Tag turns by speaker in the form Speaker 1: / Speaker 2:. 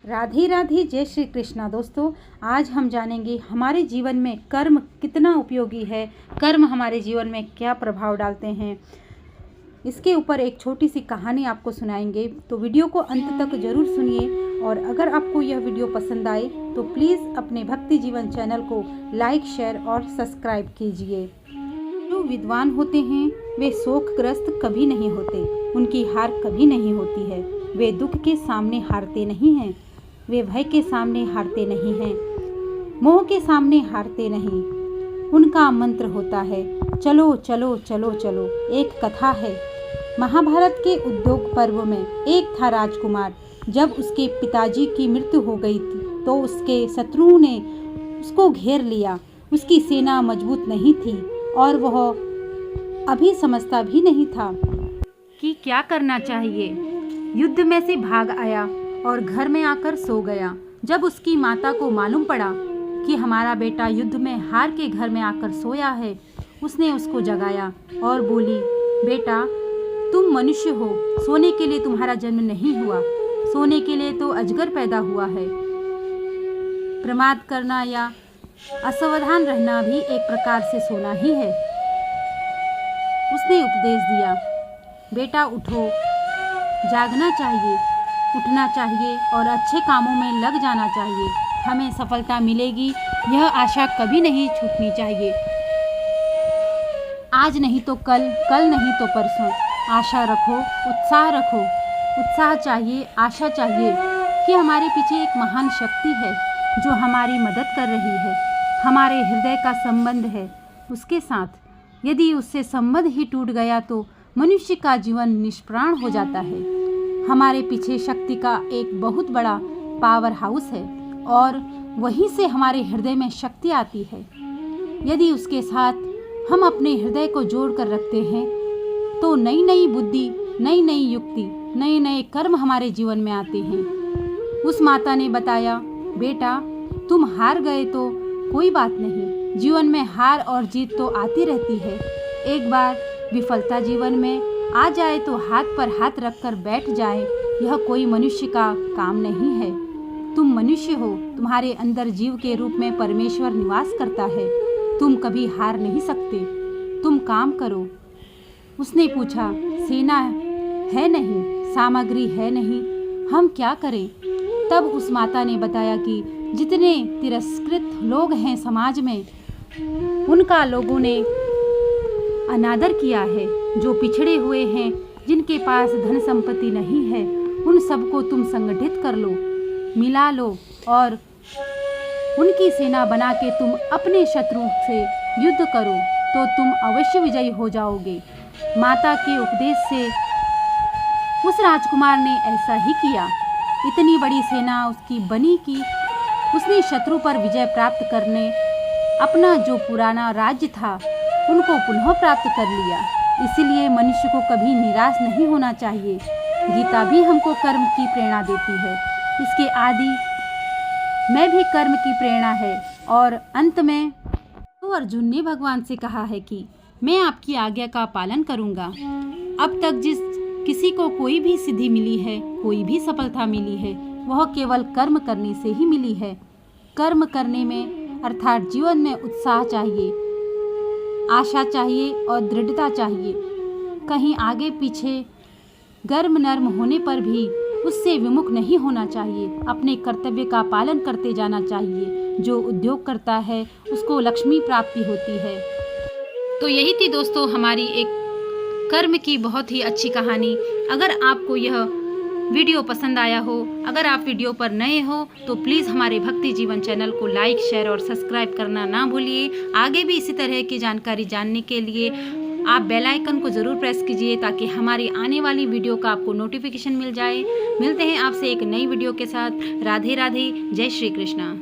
Speaker 1: राधे राधे, जय श्री कृष्णा। दोस्तों, आज हम जानेंगे हमारे जीवन में कर्म कितना उपयोगी है, कर्म हमारे जीवन में क्या प्रभाव डालते हैं। इसके ऊपर एक छोटी सी कहानी आपको सुनाएंगे, तो वीडियो को अंत तक जरूर सुनिए। और अगर आपको यह वीडियो पसंद आए तो प्लीज़ अपने भक्ति जीवन चैनल को लाइक, शेयर और सब्सक्राइब कीजिए। जो विद्वान होते हैं वे शोकग्रस्त कभी नहीं होते, उनकी हार कभी नहीं होती है। वे दुख के सामने हारते नहीं हैं, वे भय के सामने हारते नहीं हैं, मोह के सामने हारते नहीं। उनका मंत्र होता है चलो चलो चलो चलो। एक कथा है, महाभारत के उद्योग पर्व में एक था राजकुमार। जब उसके पिताजी की मृत्यु हो गई थी तो उसके शत्रुओं ने उसको घेर लिया। उसकी सेना मजबूत नहीं थी और वह अभी समझता भी नहीं था कि क्या करना चाहिए। युद्ध में से भाग आया और घर में आकर सो गया। जब उसकी माता को मालूम पड़ा कि हमारा बेटा युद्ध में हार के घर में आकर सोया है, उसने उसको जगाया और बोली, बेटा तुम मनुष्य हो, सोने के लिए तुम्हारा जन्म नहीं हुआ, सोने के लिए तो अजगर पैदा हुआ है। प्रमाद करना या असावधान रहना भी एक प्रकार से सोना ही है। उसने उपदेश दिया, बेटा उठो, जागना चाहिए, उठना चाहिए और अच्छे कामों में लग जाना चाहिए। हमें सफलता मिलेगी, यह आशा कभी नहीं छूटनी चाहिए। आज नहीं तो कल, कल नहीं तो परसों। आशा रखो, उत्साह रखो। उत्साह चाहिए, आशा चाहिए कि हमारे पीछे एक महान शक्ति है जो हमारी मदद कर रही है। हमारे हृदय का संबंध है उसके साथ। यदि उससे संबंध ही टूट गया तो मनुष्य का जीवन निष्प्राण हो जाता है। हमारे पीछे शक्ति का एक बहुत बड़ा पावर हाउस है और वहीं से हमारे हृदय में शक्ति आती है। यदि उसके साथ हम अपने हृदय को जोड़ कर रखते हैं तो नई नई बुद्धि, नई नई युक्ति, नए नए कर्म हमारे जीवन में आते हैं। उस माता ने बताया, बेटा तुम हार गए तो कोई बात नहीं, जीवन में हार और जीत तो आती रहती है। एक बार विफलता जीवन में आ जाए तो हाथ पर हाथ रखकर बैठ जाए, यह कोई मनुष्य का काम नहीं है। तुम मनुष्य हो, तुम्हारे अंदर जीव के रूप में परमेश्वर निवास करता है। तुम कभी हार नहीं सकते, तुम काम करो। उसने पूछा, सेना है नहीं, सामग्री है नहीं, हम क्या करें? तब उस माता ने बताया कि जितने तिरस्कृत लोग हैं समाज में, उनका लोगों ने अनादर किया है। जो पिछड़े हुए हैं, जिनके पास धन संपत्ति नहीं है, उन सबको तुम संगठित कर लो, मिला लो और उनकी सेना बना के तुम अपने शत्रु से युद्ध करो तो तुम अवश्य विजयी हो जाओगे। माता के उपदेश से उस राजकुमार ने ऐसा ही किया। इतनी बड़ी सेना उसकी बनी कि उसने शत्रु पर विजय प्राप्त करने अपना जो पुराना राज्य था उनको पुनः प्राप्त कर लिया। इसीलिए मनुष्य को कभी निराश नहीं होना चाहिए। गीता भी हमको कर्म की प्रेरणा देती है। इसके आदि में भी कर्म की प्रेरणा है और अंत में तो अर्जुन ने भगवान से कहा है कि मैं आपकी आज्ञा का पालन करूंगा। अब तक जिस किसी को कोई भी सिद्धि मिली है, कोई भी सफलता मिली है, वह केवल कर्म करने से ही मिली है। कर्म करने में अर्थात जीवन में उत्साह चाहिए, आशा चाहिए और दृढ़ता चाहिए। कहीं आगे पीछे गर्म नर्म होने पर भी उससे विमुख नहीं होना चाहिए। अपने कर्तव्य का पालन करते जाना चाहिए। जो उद्योग करता है उसको लक्ष्मी प्राप्ति होती है। तो यही थी दोस्तों हमारी एक कर्म की बहुत ही अच्छी कहानी। अगर आपको यह वीडियो पसंद आया हो, अगर आप वीडियो पर नए हो तो प्लीज़ हमारे भक्ति जीवन चैनल को लाइक, शेयर और सब्सक्राइब करना ना भूलिए। आगे भी इसी तरह की जानकारी जानने के लिए आप बेल आइकन को ज़रूर प्रेस कीजिए ताकि हमारी आने वाली वीडियो का आपको नोटिफिकेशन मिल जाए। मिलते हैं आपसे एक नई वीडियो के साथ। राधे राधे, जय श्री कृष्णा।